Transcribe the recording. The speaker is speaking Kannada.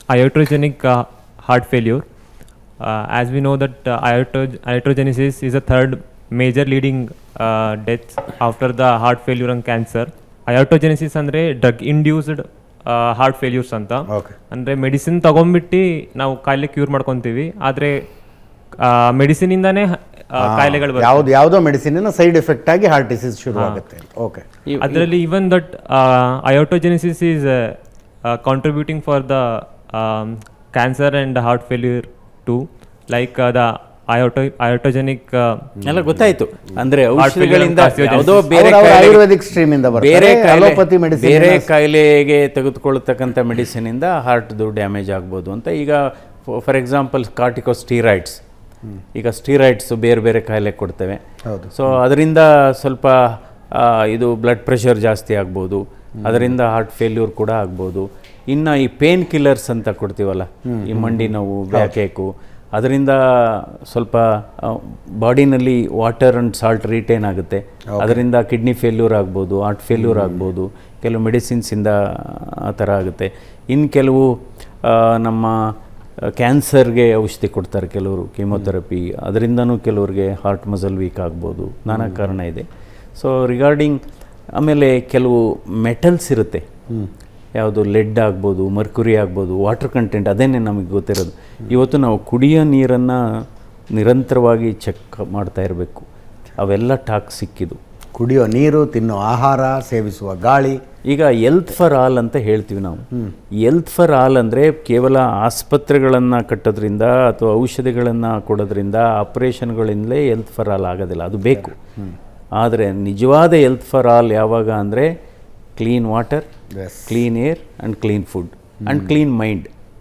iatrogenic heart failure. As we know that iatrogenesis is the third major leading death after the heart failure and cancer. iatrogenesis ಅಂದರೆ ಡ್ರಗ್ ಇಂಡ್ಯೂಸ್ಡ್ ಹಾರ್ಟ್ ಫೇಲ್ಯೂರ್ಸ್ ಅಂತ. ಅಂದರೆ ಮೆಡಿಸಿನ್ ತಗೊಂಡ್ಬಿಟ್ಟು ನಾವು ಕಾಯಿಲೆ ಕ್ಯೂರ್ ಮಾಡ್ಕೊತೀವಿ, ಆದರೆ ಮೆಡಿಸಿನಿಂದಾನೇ ಕಾಯಿಲೆಗಳು ಯಾವುದೋ ಮೆಡಿಸಿನಿನ ಸೈಡ್ ಎಫೆಕ್ಟ್ ಆಗಿ ಹಾರ್ಟ್ ಡಿಸೀಸ್ ಶುರು ಆಗುತ್ತೆ. ಓಕೆ, ಅದರಲ್ಲಿ even that iatrogenesis is contributing for the cancer and heart failure to, like the iatrogenic ಎಲ್ಲ ಗೊತ್ತಾಯ್ತು. ಅಂದ್ರೆ ಔಷಧಿಗಳಿಂದ ಯಾವುದೋ ಆಯುರ್ವೇದಿಕ್ ಸ್ಟ್ರೀಮ್ ಇಂದ ಬೇರೆ ಕಾಯಿಲೆಗೆ ತೆಗೆದುಕೊಳ್ಳತಕ್ಕಂಥ ಮೆಡಿಸಿನ್ ಇಂದ ಹಾರ್ಟ್ದು ಡ್ಯಾಮೇಜ್ ಆಗ್ಬೋದು ಅಂತ. ಈಗ ಫಾರ್ ಎಕ್ಸಾಂಪಲ್ ಕಾರ್ಟಿಕೋಸ್ಟೀರಾಯ್ಡ್ಸ್, ಈಗ ಸ್ಟೀರಾಯ್ಡ್ಸ್ ಬೇರೆ ಬೇರೆ ಕಾಯಿಲೆ ಕೊಡ್ತೇವೆ. ಸೊ ಅದರಿಂದ ಸ್ವಲ್ಪ ಇದು ಬ್ಲಡ್ ಪ್ರೆಷರ್ ಜಾಸ್ತಿ ಆಗ್ಬೋದು, ಅದರಿಂದ ಹಾರ್ಟ್ ಫೇಲ್ಯೂರ್ ಕೂಡ ಆಗ್ಬೋದು. ಇನ್ನು ಈ ಪೇನ್ ಕಿಲ್ಲರ್ಸ್ ಅಂತ ಕೊಡ್ತೀವಲ್ಲ, ಈ ಮಂಡಿ ನೋವು, ಬ್ಯಾಕೇಕು, ಅದರಿಂದ ಸ್ವಲ್ಪ ಬಾಡಿನಲ್ಲಿ ವಾಟರ್ ಆ್ಯಂಡ್ ಸಾಲ್ಟ್ ರಿಟೇನ್ ಆಗುತ್ತೆ, ಅದರಿಂದ ಕಿಡ್ನಿ ಫೇಲ್ಯೂರ್ ಆಗ್ಬೋದು, ಹಾರ್ಟ್ ಫೇಲ್ಯೂರ್ ಆಗ್ಬೋದು. ಕೆಲವು ಮೆಡಿಸಿನ್ಸಿಂದ ಆ ಥರ ಆಗುತ್ತೆ. ಇನ್ನು ಕೆಲವು ನಮ್ಮ ಕ್ಯಾನ್ಸರ್ಗೆ ಔಷಧಿ ಕೊಡ್ತಾರೆ ಕೆಲವರು, ಕೀಮೊಥೆರಪಿ, ಅದರಿಂದನೂ ಕೆಲವ್ರಿಗೆ ಹಾರ್ಟ್ ಮಸಲ್ ವೀಕ್ ಆಗ್ಬೋದು. ನಾನಾ ಕಾರಣ ಇದೆ. ಸೊ ರಿಗಾರ್ಡಿಂಗ್ ಆಮೇಲೆ ಕೆಲವು ಮೆಟಲ್ಸ್ ಇರುತ್ತೆ, ಯಾವುದು ಲೆಡ್ ಆಗ್ಬೋದು, ಮರ್ಕುರಿ ಆಗ್ಬೋದು, ವಾಟರ್ ಕಂಟೆಂಟ್, ಅದೇನೇ ನಮಗೆ ಗೊತ್ತಿರೋದು. ಇವತ್ತು ನಾವು ಕುಡಿಯೋ ನೀರನ್ನು ನಿರಂತರವಾಗಿ ಚೆಕ್ ಮಾಡ್ತಾ ಇರಬೇಕು. ಅವೆಲ್ಲ ಟಾಕ್ಸಿಕ್. ಇದು ಕುಡಿಯೋ ನೀರು, ತಿನ್ನೋ ಆಹಾರ, ಸೇವಿಸುವ ಗಾಳಿ. ಈಗ ಎಲ್ತ್ ಫಾರ್ ಆಲ್ ಅಂತ ಹೇಳ್ತೀವಿ ನಾವು. ಎಲ್ತ್ ಫಾರ್ ಆಲ್ ಅಂದರೆ ಕೇವಲ ಆಸ್ಪತ್ರೆಗಳನ್ನು ಕಟ್ಟೋದ್ರಿಂದ ಅಥವಾ ಔಷಧಿಗಳನ್ನು ಕೊಡೋದ್ರಿಂದ, ಆಪರೇಷನ್ಗಳಿಂದಲೇ ಎಲ್ತ್ ಫಾರ್ ಆಲ್ ಆಗೋದಿಲ್ಲ. ಅದು ಬೇಕು. ಆದರೆ ನಿಜವಾದ ಎಲ್ತ್ ಫಾರ್ ಆಲ್ ಯಾವಾಗ ಅಂದರೆ clean water, clean air and clean food and clean mind.